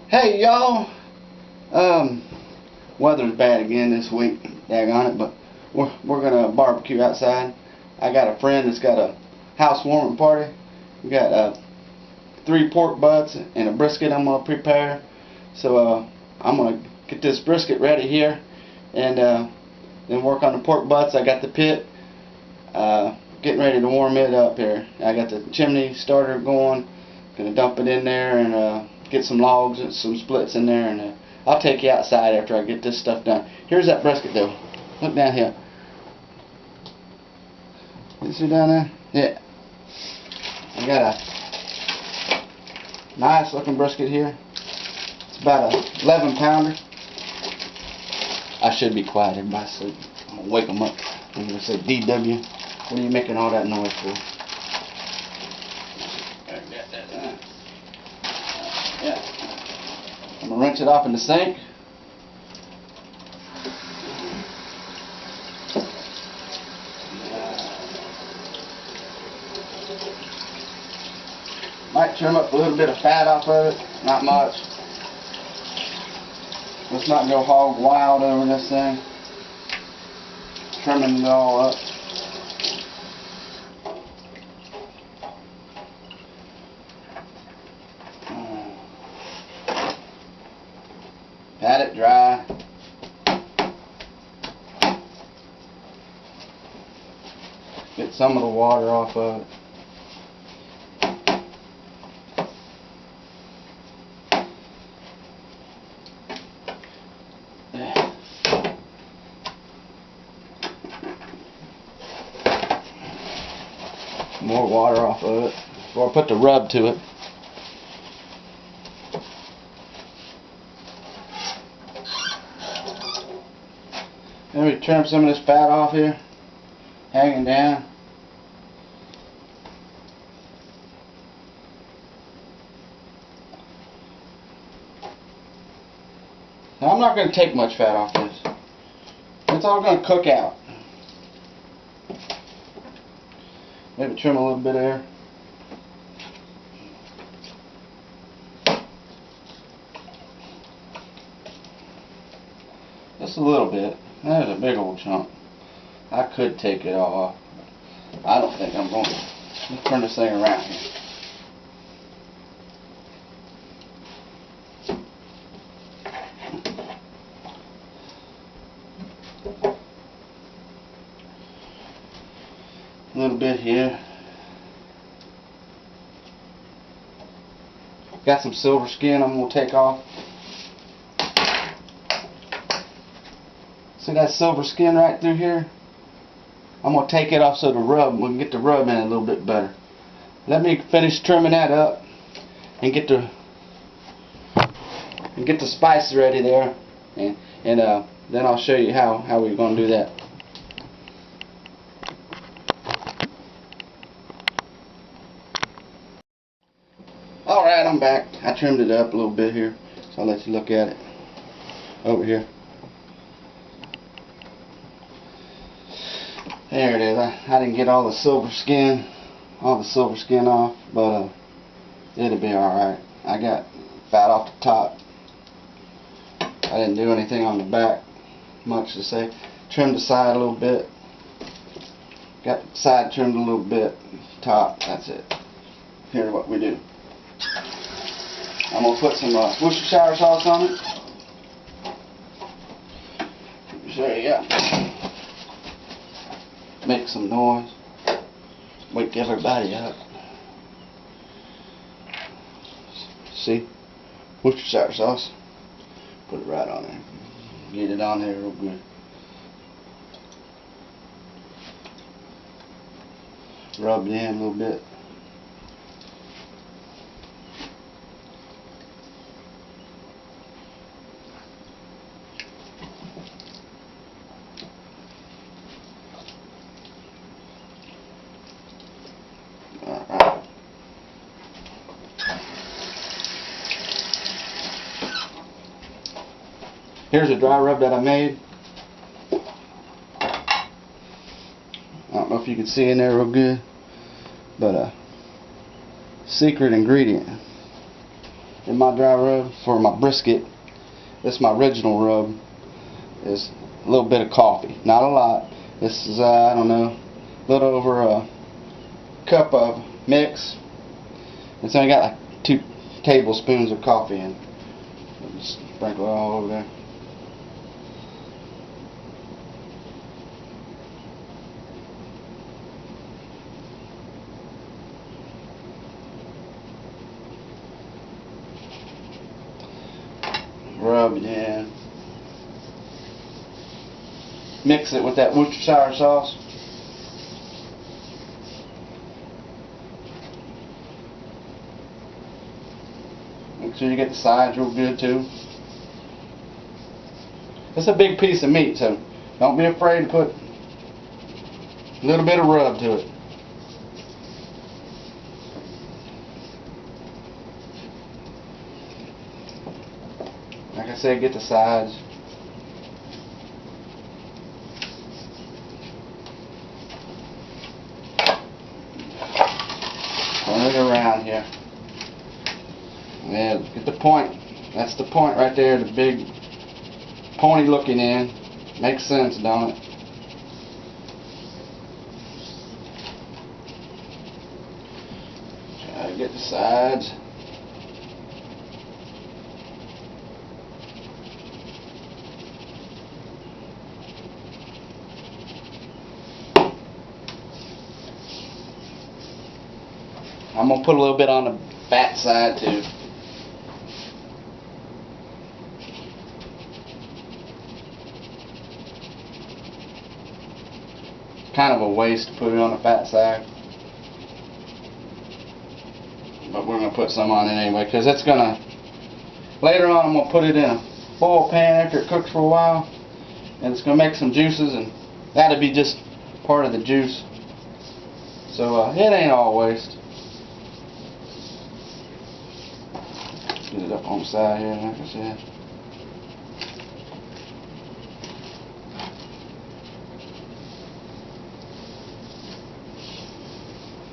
Hey y'all, weather's bad again this week, daggone it, but we're gonna barbecue outside. I got a friend that's got a housewarming party. We got 3 pork butts and a brisket I'm gonna prepare. So I'm gonna get this brisket ready here, and then work on the pork butts. I got the pit, getting ready to warm it up here. I got the chimney starter going. Gonna dump it in there and get some logs and some splits in there, and I'll take you outside after I get this stuff done. Here's that brisket though. Look down here. You see down there? Yeah. I got a nice looking brisket here. It's about a 11 pounder. I should be quiet, everybody sleep. I'm gonna wake them up. I'm gonna say, DW, what are you making all that noise for? Yeah. I'm gonna rinse it off in the sink. Might trim up a little bit of fat off of it, not much. Let's not go hog wild over this thing. Trimming it all up. Pat it dry. Get some of the water off of it. More water off of it before I put the rub to it. Then we trim some of this fat off here, hanging down. Now I'm not going to take much fat off this. It's all going to cook out. Maybe trim a little bit there. Just a little bit. There's a big old chunk. I could take it all off. I don't think I'm going to. Let's turn this thing around here. A little bit here. Got some silver skin I'm going to take off. See that silver skin right through here? I'm going to take it off so we can get the rub in a little bit better. Let me finish trimming that up and get the spice ready there, and then I'll show you how we're going to do that. Alright, I'm back. I trimmed it up a little bit here, so I'll let you look at it over here. There it is. I didn't get all the silver skin off, but it'll be alright. I got fat off the top. I didn't do anything on the back, much to say. Trimmed the side a little bit. Got the side trimmed a little bit. Top, that's it. Here's what we do. I'm going to put some Worcestershire sauce on it. Show you, yeah. Make some noise. Wake everybody up. See? Worcestershire sauce. Put it right on there. Get it on there real good. Rub it in a little bit. Alright. Here's a dry rub that I made. I don't know if you can see in there real good, but secret ingredient. in my dry rub for my brisket. This is my original rub. Is a little bit of coffee, not a lot. This is I don't know, a little over a cup of mix. It's only got like 2 tablespoons of coffee in. Just sprinkle it all over there. Rub it in. Mix it with that Worcestershire sauce. Make sure you get the sides real good too. It's a big piece of meat, so don't be afraid to put a little bit of rub to it. Like I said, get the sides. Turn it around here. Yeah, get the point. That's the point right there, the big pony looking in. Makes sense, don't it? Try to get the sides. I'm going to put a little bit on the fat side too. Kind of a waste to put it on the fat side, but we're going to put some on it anyway, because it's going to, later on I'm going to put it in a boil pan after it cooks for a while, and it's going to make some juices, and that'll be just part of the juice. So it ain't all waste. Get it up on the side here, like I said.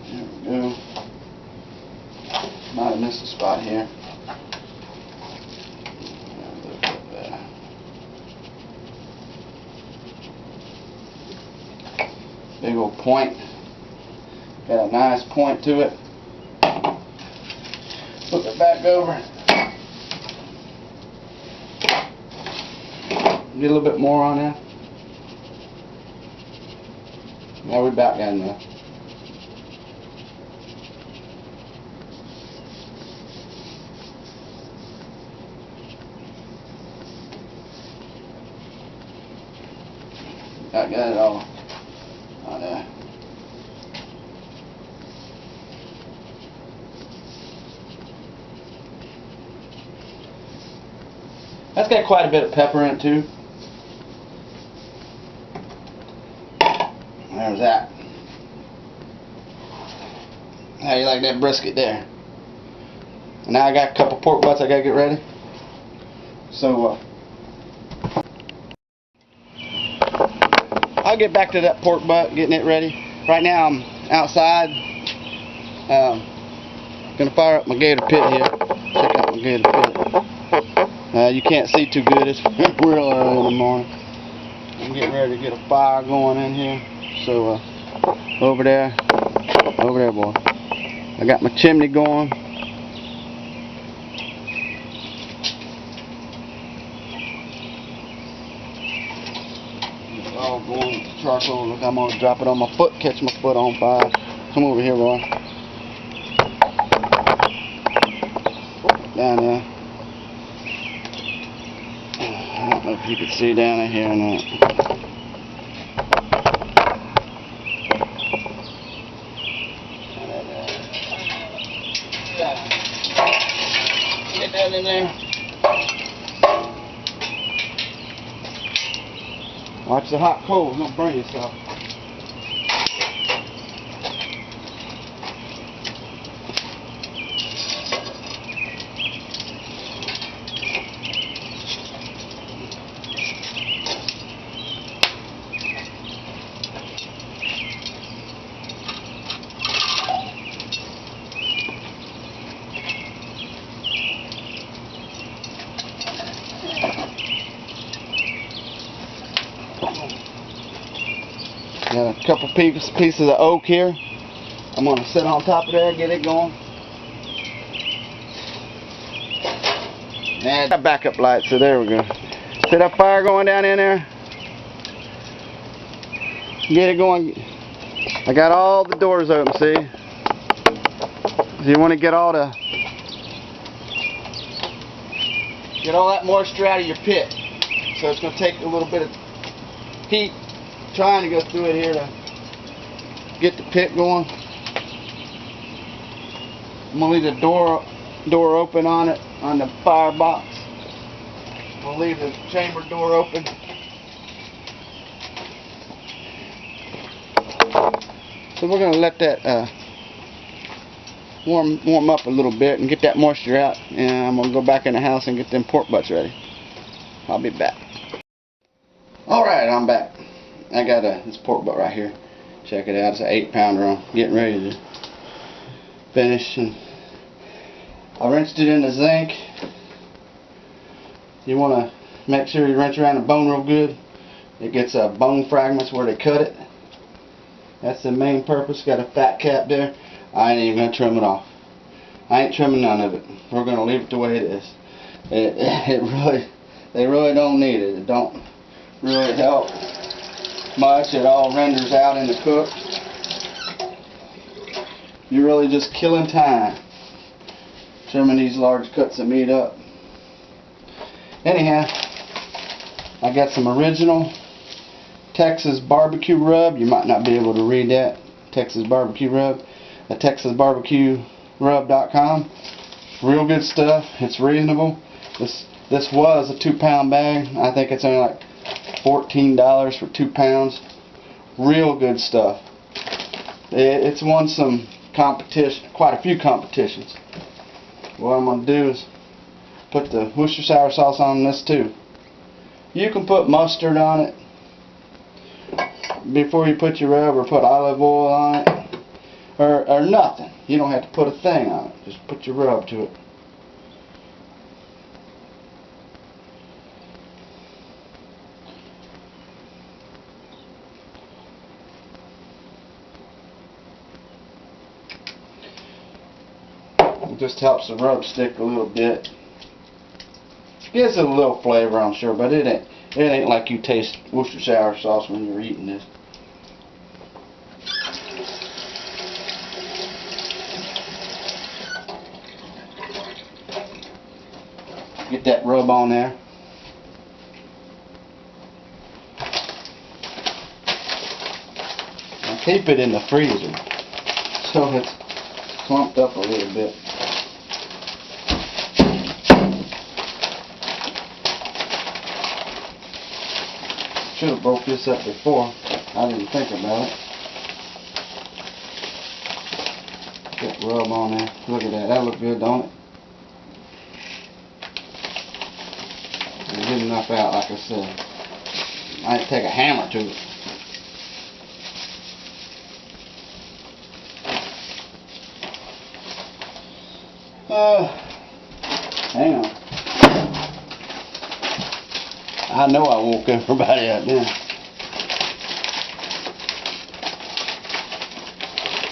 There we go. Might have missed a spot here. Big old point. Got a nice point to it. Flip it back over. Get a little bit more on there. Now we're about got enough. I got it all on there. That's got quite a bit of pepper in it too. There's that. How you like that brisket there? Now I got a couple pork butts I gotta get ready. So I'll get back to that pork butt, getting it ready. Right now I'm outside. Gonna fire up my gator pit here. Check out my gator pit. You can't see too good. It's real early in the morning. I'm getting ready to get a fire going in here. So over there, boy. I got my chimney going. It's all going with the charcoal. Look, I'm gonna drop it on my foot, catch my foot on fire. Come over here, boy. Down there. I don't know if you can see down in here or not. Get that in there. Watch the hot coals, don't burn yourself. got a couple pieces of oak here. I'm going to sit on top of there, get it going. And that backup light, so there we go. See that fire going down in there? Get it going. I got all the doors open, see? So you want to get all that moisture out of your pit. So it's going to take a little bit of heat trying to go through it here to get the pit going. I'm going to leave the door open on it, on the firebox. I'm going to leave the chamber door open. So we're going to let that warm up a little bit and get that moisture out. And I'm going to go back in the house and get them pork butts ready. I'll be back. Alright, I'm back. I got this pork butt right here. Check it out. It's an 8-pounder. I'm getting ready to finish. And I rinsed it in the zinc. You want to make sure you rinse around the bone real good. It gets bone fragments where they cut it. That's the main purpose. Got a fat cap there. I ain't even going to trim it off. I ain't trimming none of it. We're going to leave it the way it is. They really don't need it. It don't really help much. It all renders out in the cook. You're really just killing time trimming these large cuts of meat up. Anyhow, I got some original Texas barbecue rub. You might not be able to read that. Texas barbecue rub. At TexasBarbecueRub.com. Real good stuff. It's reasonable. This was a 2-pound bag. I think it's only like $14 for 2 pounds. Real good stuff. It's won some competition, quite a few competitions. What I'm going to do is put the Worcestershire sauce on this too. You can put mustard on it before you put your rub, or put olive oil on it, or nothing. You don't have to put a thing on it. Just put your rub to it. It just helps the rub stick a little bit. Gives it a little flavor, I'm sure, but it ain't like you taste Worcestershire sauce when you're eating this. Get that rub on there. Now keep it in the freezer so it's clumped up a little bit. Should have broke this up before. I didn't think about it. Get rub on there. Look at that. That look good, don't it? Get enough out, like I said. I had to take a hammer to it. Hang on. I know I woke everybody up now.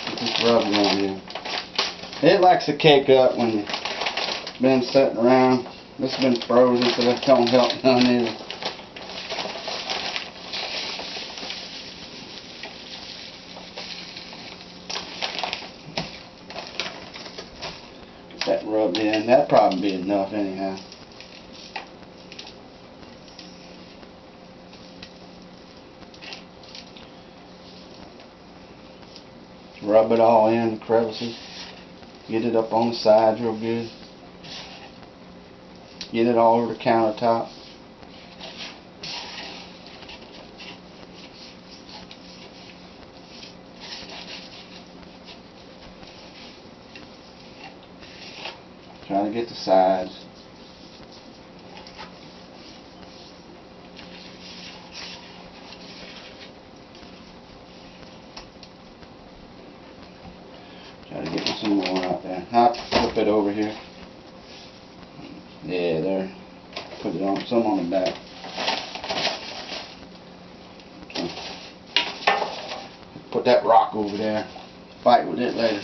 Get this rub on here. It likes to cake up when you've been sitting around. This has been frozen, so that don't help none either. Get that rubbed in. That'd probably be enough anyhow. Rub it all in the crevices. Get it up on the sides real good. Get it all over the countertop. Try to get the sides. Try to get some more out there. I'll flip it over here. Yeah, there. Put it on, some on the back. put that rock over there. Fight with it later.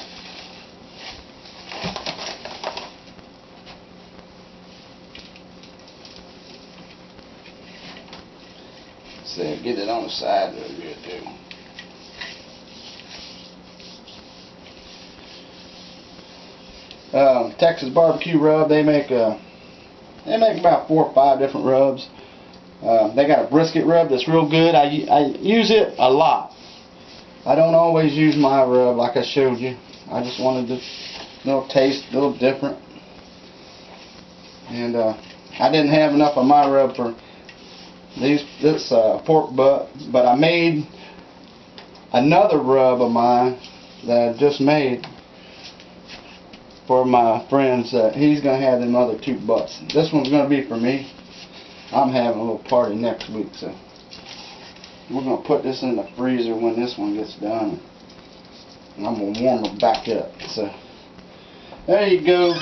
So get it on the side real good too. Texas barbecue rub. They make about 4 or 5 different rubs. They got a brisket rub that's real good. I use it a lot. I don't always use my rub like I showed you. I just wanted to taste a little different. And I didn't have enough of my rub for this pork butt, but I made another rub of mine that I just made for my friends. He's going to have them other 2 butts. This one's going to be for me. I'm having a little party next week, so we're going to put this in the freezer when this one gets done. And I'm going to warm it back up. So there you go.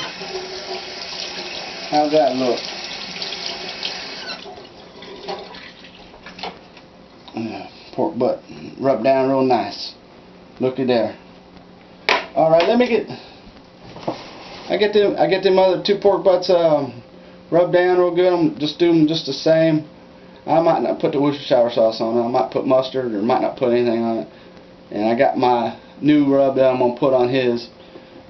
How's that look? Pork butt rubbed down real nice. Looky there. Alright, let me get I get them other 2 pork butts rubbed down real good. I'm just doing them just the same. I might not put the Worcestershire sauce on it. I might put mustard or might not put anything on it. And I got my new rub that I'm going to put on his.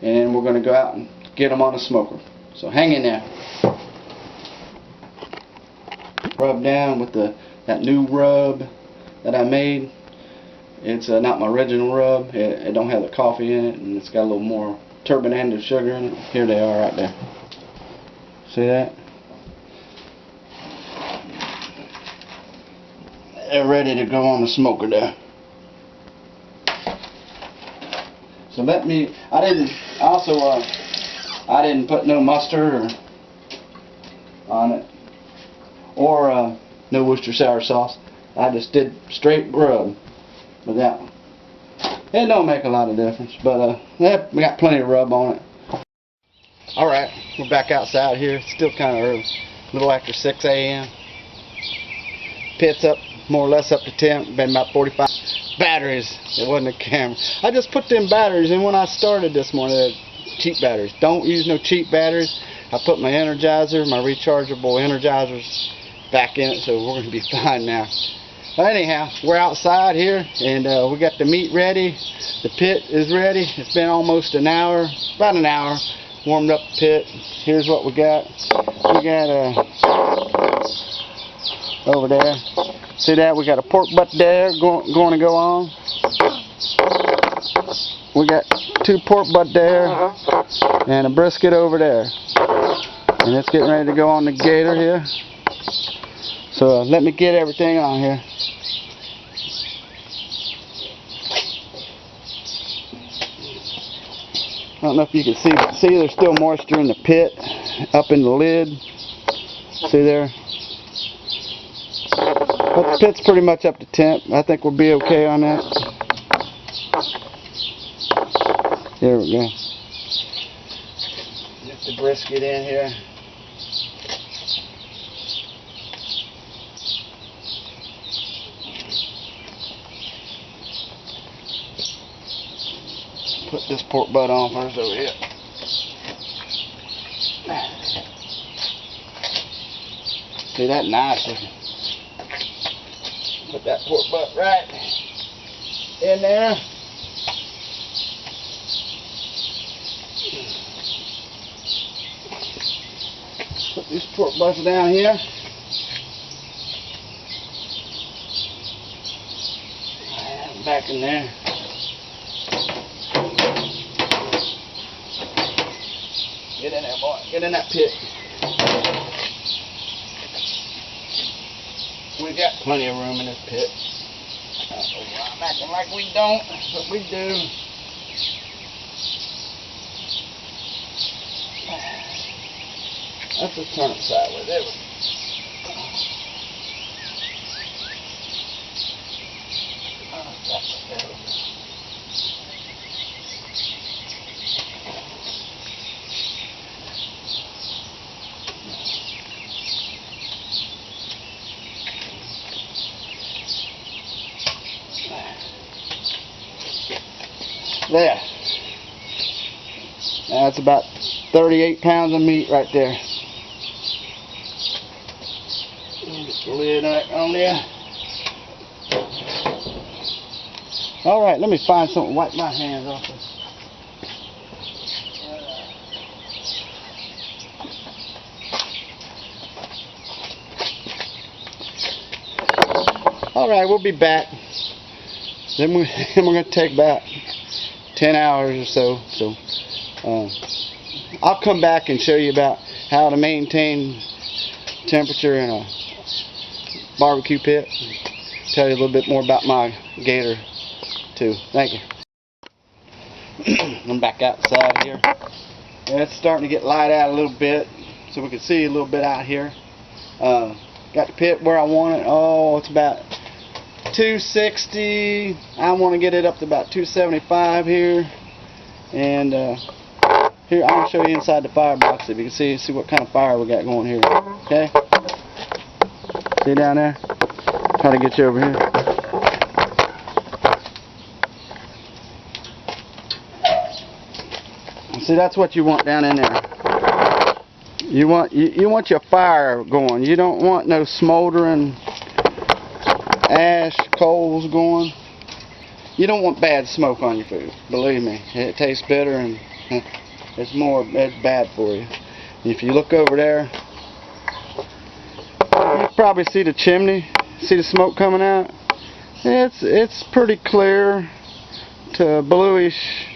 And we're going to go out and get them on the smoker. So hang in there. Rub down with that new rub that I made. It's not my original rub. It don't have the coffee in it, and it's got a little more turbinado sugar in it. Here they are right there. See that? They're ready to go on the smoker there. So I didn't put no mustard on it or no Worcestershire sauce. I just did straight rub with that one. It don't make a lot of difference, but yeah, we got plenty of rub on it. Alright, we're back outside here. It's still kind of early, a little after 6 a.m. Pit's up, more or less up to 10, been about 45. Batteries, it wasn't a camera. I just put them batteries in when I started this morning. They're cheap batteries. Don't use no cheap batteries. I put my Energizer, my rechargeable Energizers back in it, so we're going to be fine now. But anyhow, we're outside here, and we got the meat ready. The pit is ready. It's been almost an hour, about an hour. Warmed up the pit. Here's what we got. We got over there. See that? We got a pork butt there going to go on. We got 2 pork butt there and a brisket over there. And it's getting ready to go on the gator here. So let me get everything on here. I don't know if you can see, but see there's still moisture in the pit, up in the lid. See there? But the pit's pretty much up to temp. I think we'll be okay on that. There we go. Get the brisket in here. Put this pork butt on first over here. See that? Nice looking. Put that pork butt right in there. Put these pork butts down here. And back in there. Get in there, boy. Get in that pit. We got plenty of room in this pit. I'm acting like we don't, but we do. Let's just turn it sideways. There we go. There we go. There. That's about 38 pounds of meat right there. Get the lid on there. Alright, let me find something to wipe my hands off of. Alright, we'll be back. Then we're going to take about 10 hours or so. I'll come back and show you about how to maintain temperature in a barbecue pit. Tell you a little bit more about my gator too. Thank you. I'm back outside here. Yeah, it's starting to get light out a little bit, so we can see a little bit out here. Got the pit where I want it. Oh, it's about 260. I want to get it up to about 275 here. And here, I'm going to show you inside the firebox if you can see what kind of fire we got going here. Okay? See down there? Try to get you over here. See, that's what you want down in there. You want your fire going. You don't want no smoldering ash, coals going. You don't want bad smoke on your food. Believe me, it tastes bitter and it's bad for you. If you look over there, you probably see the chimney. See the smoke coming out? It's pretty clear to bluish.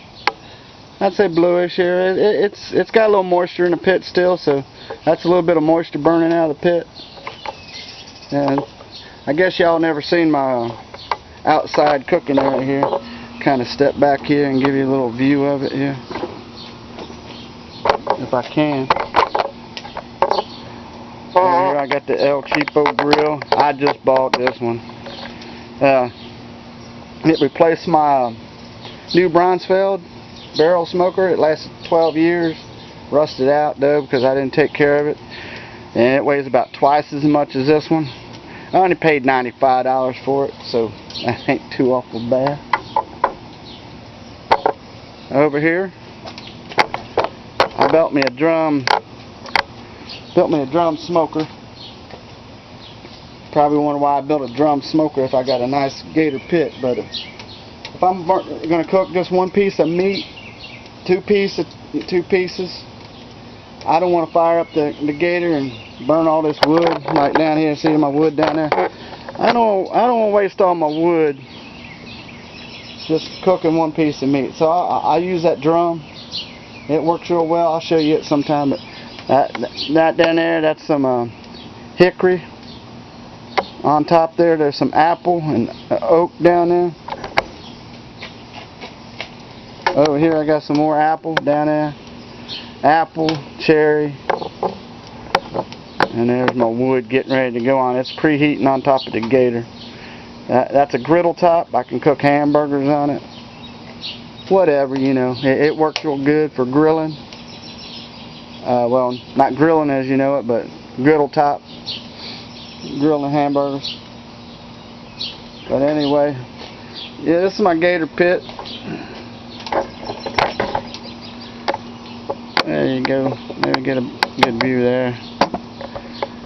I'd say bluish here. It's got a little moisture in the pit still, so that's a little bit of moisture burning out of the pit. And I guess y'all never seen my outside cooking area here. Kind of step back here and give you a little view of it here, if I can. Here I got the El Cheapo grill. I just bought this one. It replaced my new Bronsfeld barrel smoker. It lasted 12 years. Rusted out though because I didn't take care of it. And it weighs about twice as much as this one. I only paid $95 for it, so that ain't too awful bad. Over here, I built me a drum smoker. Probably wonder why I built a drum smoker if I got a nice gator pit, but if I'm going to cook just one piece of meat, two pieces, I don't want to fire up the gator and burn all this wood like down here. See my wood down there? I don't want to waste all my wood just cooking one piece of meat. So I use that drum. It works real well. I'll show you it sometime. But that down there, that's some hickory. On top there's some apple and oak down there. Over here I got some more apple down there. Apple, cherry. And there's my wood getting ready to go on. It's preheating on top of the gator. That's a griddle top. I can cook hamburgers on it. Whatever, you know. It works real good for grilling. Well, not grilling as you know it, but griddle top. Grilling hamburgers. But anyway, yeah, this is my gator pit. There you go. There you get a good view there.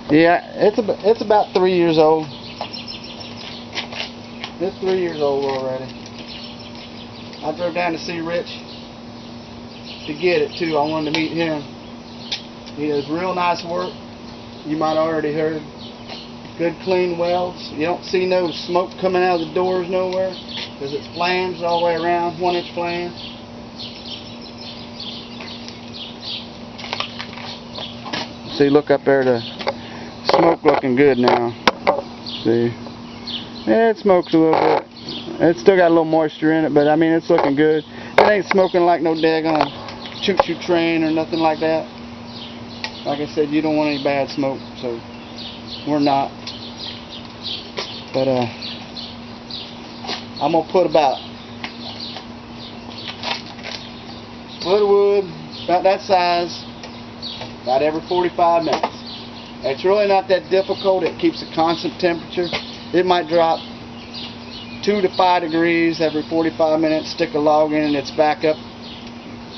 Yeah, it's about 3 years old. It's 3 years old already. I drove down to see Rich to get it too. I wanted to meet him. He does real nice work. You might have already heard. Good clean welds. You don't see no smoke coming out of the doors nowhere because it's flanges all the way around, 1-inch flange. See, look up there, the smoke looking good now. See, yeah, it smokes a little bit. It's still got a little moisture in it, but I mean it's looking good. It ain't smoking like no daggone choo-choo train or nothing like that. Like I said, you don't want any bad smoke, so we're not. But I'm gonna put about split of wood about that size about every 45 minutes. It's really not that difficult. It keeps a constant temperature. It might drop 2 to 5 degrees every 45 minutes. Stick a log in and it's back up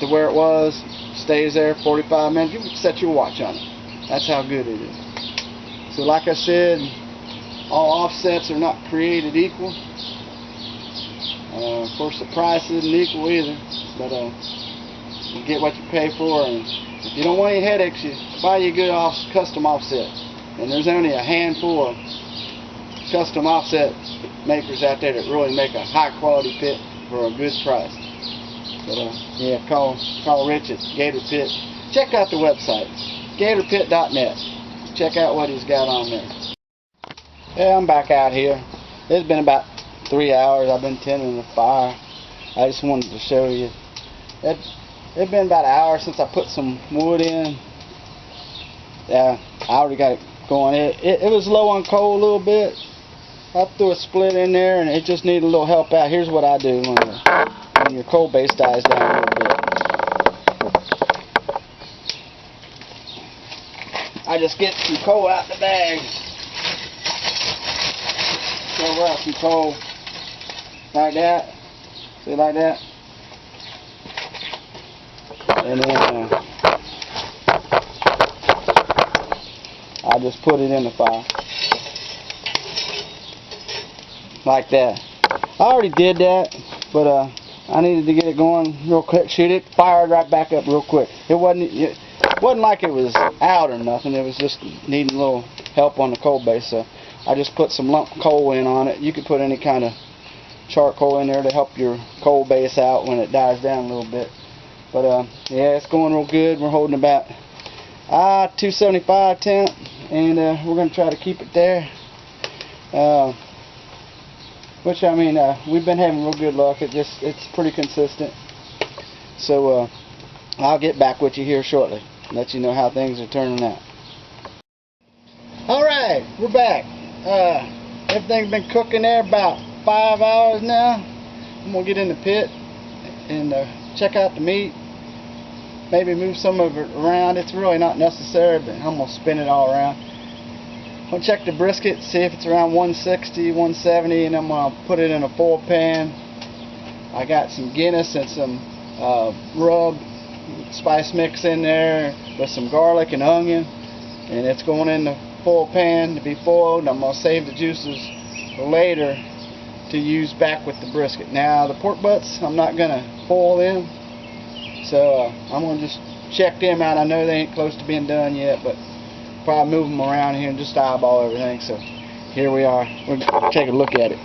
to where it was. Stays there 45 minutes. You can set your watch on it. That's how good it is. So like I said, all offsets are not created equal. Of course, the price isn't equal either, but you get what you pay for. And if you don't want any headaches, you buy you a good custom offset. And there's only a handful of custom offset makers out there that really make a high quality pit for a good price. But yeah, call Rich at Gator Pit. Check out the website, gatorpit.net. Check out what he's got on there. Yeah, I'm back out here. It's been about 3 hours. I've been tending the fire. I just wanted to show you. It's been about an hour since I put some wood in. Yeah, I already got it going. It was low on coal a little bit. I threw a split in there and it just needed a little help out. Here's what I do when your coal base dies down a little bit. I just get some coal out the bag. Cover out some coal like that. See, like that. And then I just put it in the fire like that. I already did that, but I needed to get it going real quick. Shoot it, fired right back up real quick. It wasn't like it was out or nothing. It was just needing a little help on the coal base. So I just put some lump coal in on it. You could put any kind of charcoal in there to help your coal base out when it dies down a little bit. But yeah, it's going real good. We're holding about 275 temp, and we're going to try to keep it there. Which, I mean, we've been having real good luck. It's pretty consistent. So I'll get back with you here shortly, let you know how things are turning out. Alright, we're back. Everything's been cooking there about 5 hours now. I'm going to get in the pit and check out the meat. Maybe move some of it around. It's really not necessary, but I'm going to spin it all around. I'm going to check the brisket, see if it's around 160, 170, and I'm going to put it in a foil pan. I got some Guinness and some rub spice mix in there with some garlic and onion, and it's going in the foil pan to be foiled. And I'm going to save the juices for later to use back with the brisket. Now, the pork butts, I'm not going to foil them, so I'm going to just check them out. I know they ain't close to being done yet, but probably move them around here and just eyeball everything. So here we are. We'll take a look at it.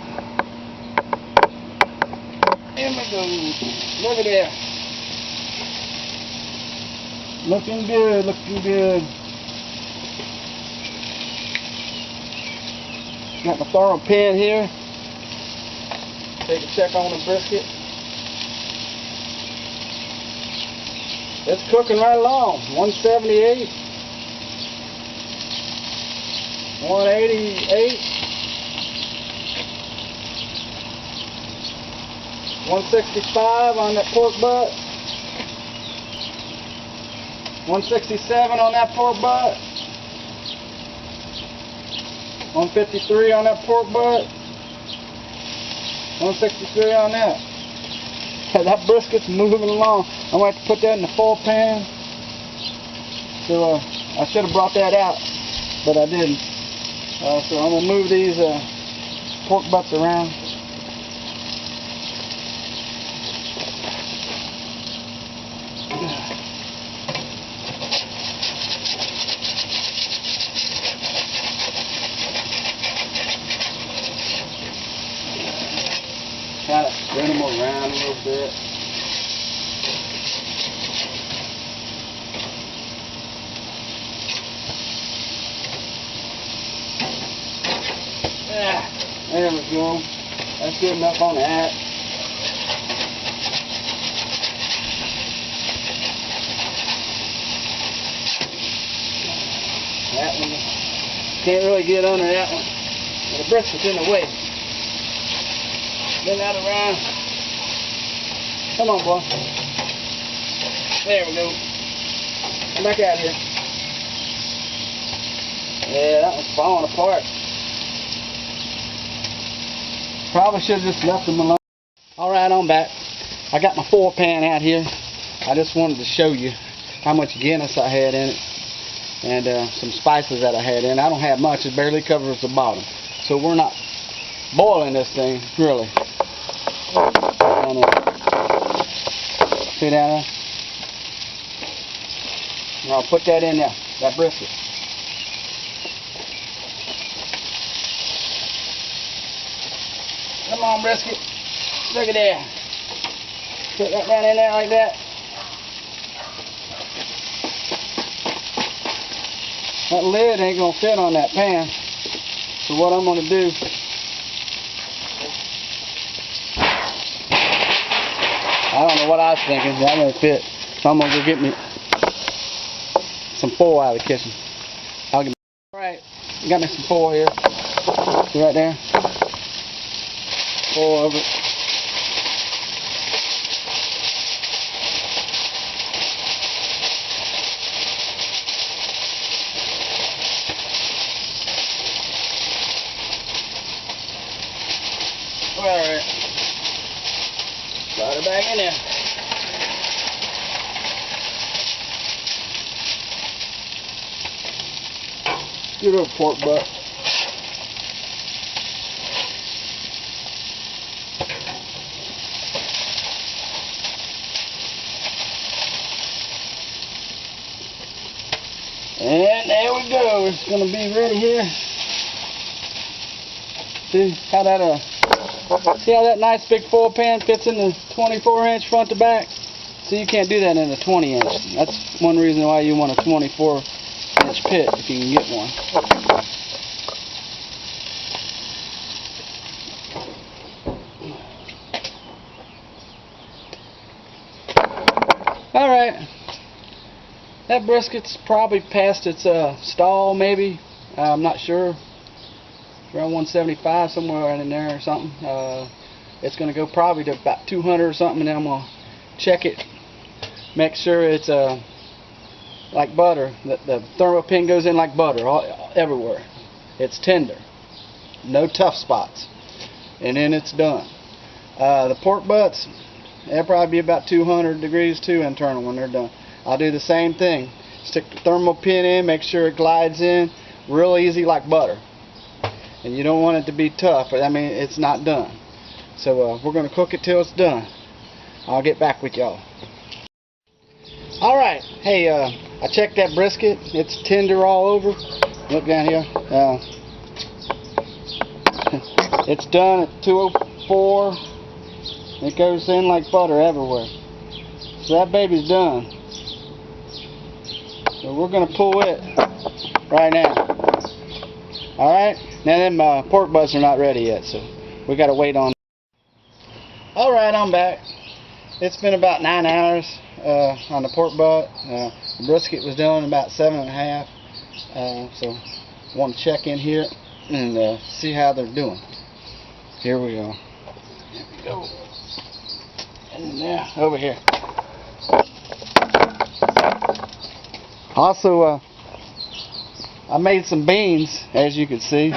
There we go. Look at that. Looking good, looking good. Got my thorough pan here. Take a check on the brisket. It's cooking right along. 178. 188, 165 on that pork butt, 167 on that pork butt, 153 on that pork butt, 163 on that. That brisket's moving along. I'm going to have to put that in the foil pan. So I should have brought that out, but I didn't. So I'm going to move these pork butts around. Kind of spin them around a little bit. There we go. That's good enough on that. That one, can't really get under that one. The brisket's in the way. Spin that around. Come on, boy. There we go. Come back out here. Yeah, that one's falling apart. Probably should have just left them alone. Alright, I'm back. I got my 4-pan out here. I just wanted to show you how much Guinness I had in it. And some spices that I had in. I don't have much. It barely covers the bottom. So we're not boiling this thing, really. See down there? And I'll put that in there, that brisket. Come on, brisket. Look at there. Put that down in there like that. That lid ain't gonna fit on that pan. So what I'm gonna do, I don't know what I was thinking. That won't fit. So I'm gonna go get me some foil out of the kitchen. Alright, got me some foil here. See right there? Foil over it. Alright. Slide it back in there. Good old pork butt. And there we go. It's going to be ready here. See how that nice big 4-pan fits in the 24-inch front to back? So you can't do that in a 20-inch. That's one reason why you want a 24-inch pit if you can get one. Alright. That brisket's probably past its stall, maybe. I'm not sure. Around 175, somewhere in there or something. It's going to go probably to about 200 or something, and then I'm going to check it, make sure it's like butter. The thermal pin goes in like butter everywhere. It's tender, no tough spots, and then it's done. The pork butts, they'll probably be about 200 degrees too internal when they're done. I'll do the same thing. Stick the thermal pin in, make sure it glides in real easy like butter. And you don't want it to be tough, but I mean it's not done. So we're going to cook it till it's done. I'll get back with y'all. Alright, hey, I checked that brisket. It's tender all over. Look down here. It's done at 204. It goes in like butter everywhere. So that baby's done. So we're going to pull it right now. Alright, now them pork butts are not ready yet, so we got to wait on. Alright, I'm back. It's been about 9 hours on the pork butt. The brisket was done in about 7.5. So I want to check in here and see how they're doing. Here we go. Here we go. And now over here. Also, I made some beans, as you can see.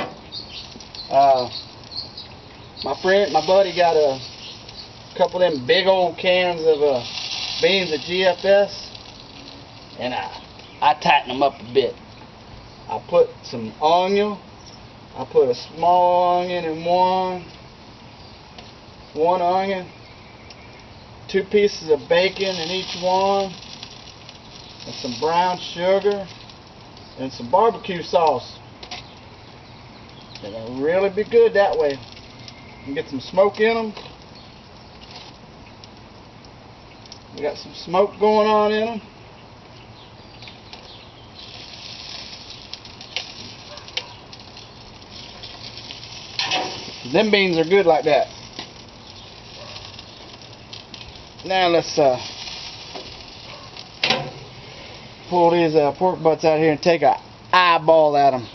My buddy got a couple of them big old cans of beans at GFS, and I tighten them up a bit. I put some onion. I put a small onion in one onion, 2 pieces of bacon in each one, and some brown sugar, and some barbecue sauce. It'll really be good that way. You can get some smoke in them. We got some smoke going on in them. Them beans are good like that. Now let's pull these pork butts out here and take an eyeball at them.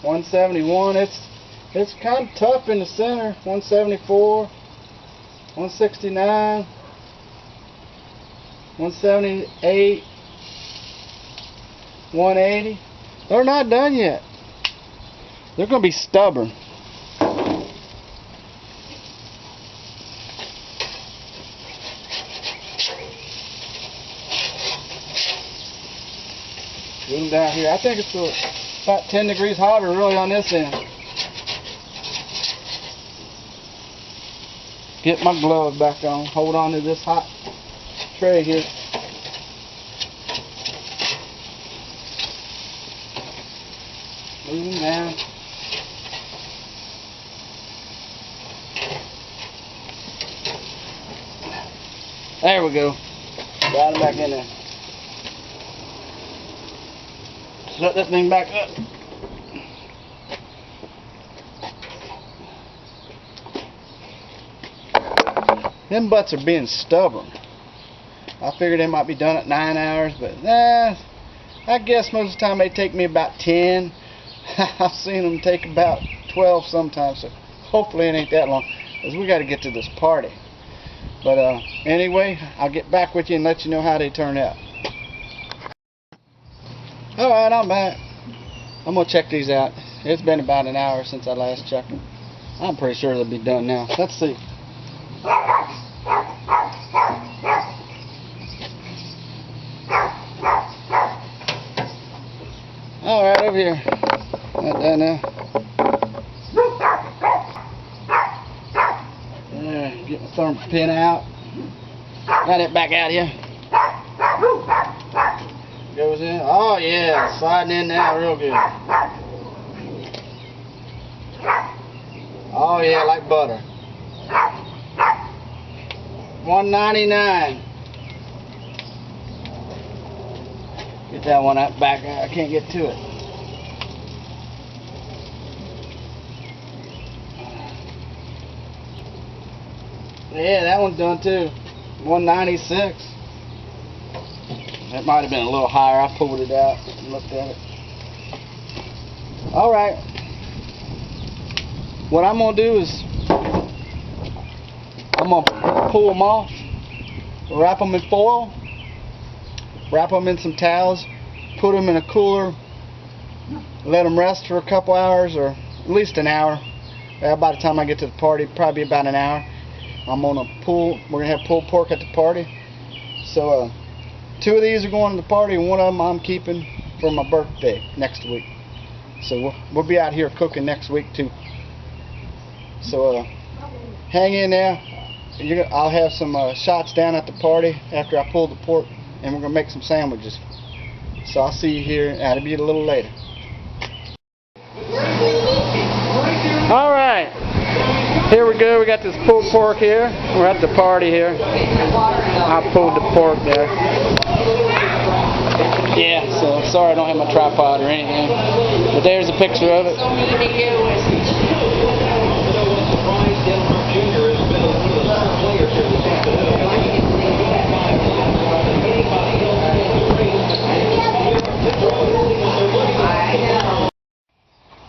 $171. It's kind of tough in the center. 174, 169, 178, 180. They're not done yet. They're going to be stubborn. Move them down here. I think it's about 10 degrees hotter really on this end. Get my gloves back on. Hold on to this hot tray here. Move them down. There we go. Got them back in there. Set that thing back up. Them butts are being stubborn. I figured they might be done at 9 hours, but nah, I guess most of the time they take me about 10. I've seen them take about 12 sometimes, so hopefully it ain't that long, because we got to get to this party. But anyway, I'll get back with you and let you know how they turn out. Alright, I'm back. I'm going to check these out. It's been about an hour since I last checked them. I'm pretty sure they'll be done now. Let's see. Alright, over here. Not done now. There, get my thumb pin out. Got it back out here. Goes in. Oh yeah, sliding in now real good. Oh yeah, like butter. $1.99. Get that one out back. I can't get to it. Yeah, that one's done too. $1.96. That might have been a little higher. I pulled it out and looked at it. Alright. What I'm going to do is I'm going to pull them off, wrap them in foil, wrap them in some towels, put them in a cooler, let them rest for a couple hours or at least an hour. By the time I get to the party, probably about an hour. We're going to have pulled pork at the party. So, 2 of these are going to the party, and 1 of them I'm keeping for my birthday next week. So we'll be out here cooking next week too. So hang in there. I'll have some shots down at the party after I pull the pork, and we're going to make some sandwiches. So I'll see you here. That'll be a little later. Alright. Here we go. We got this pulled pork here. We're at the party here. I pulled the pork there. Yeah, so sorry I don't have my tripod or anything. But there's a picture of it.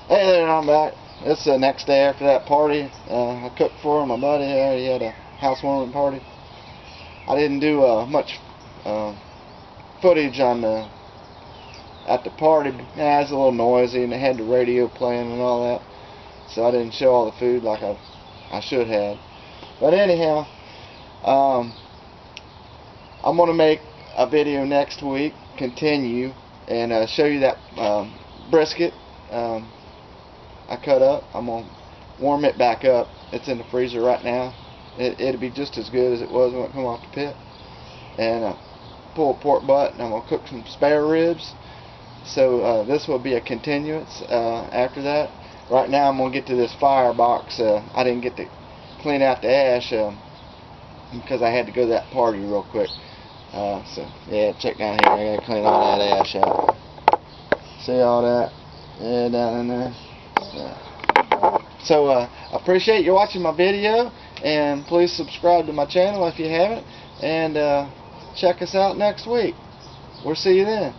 Hey there, I'm back. It's the next day after that party. I cooked for my buddy here. He had a housewarming party. I didn't do much footage on at the party. Yeah, it was a little noisy, and they had the radio playing and all that, so I didn't show all the food like I should have. But anyhow, I'm gonna make a video next week, continue, and show you that brisket I cut up. I'm gonna warm it back up. It's in the freezer right now. It'll be just as good as it was when it come off the pit. And pull a pork butt, and I'm gonna cook some spare ribs. So this will be a continuance after that. Right now I'm gonna get to this firebox. I didn't get to clean out the ash because I had to go to that party real quick. So yeah, check down here. I gotta clean all that ash out. See all that? Yeah, down in there. So I appreciate you watching my video, and please subscribe to my channel if you haven't, and check us out next week. We'll see you then.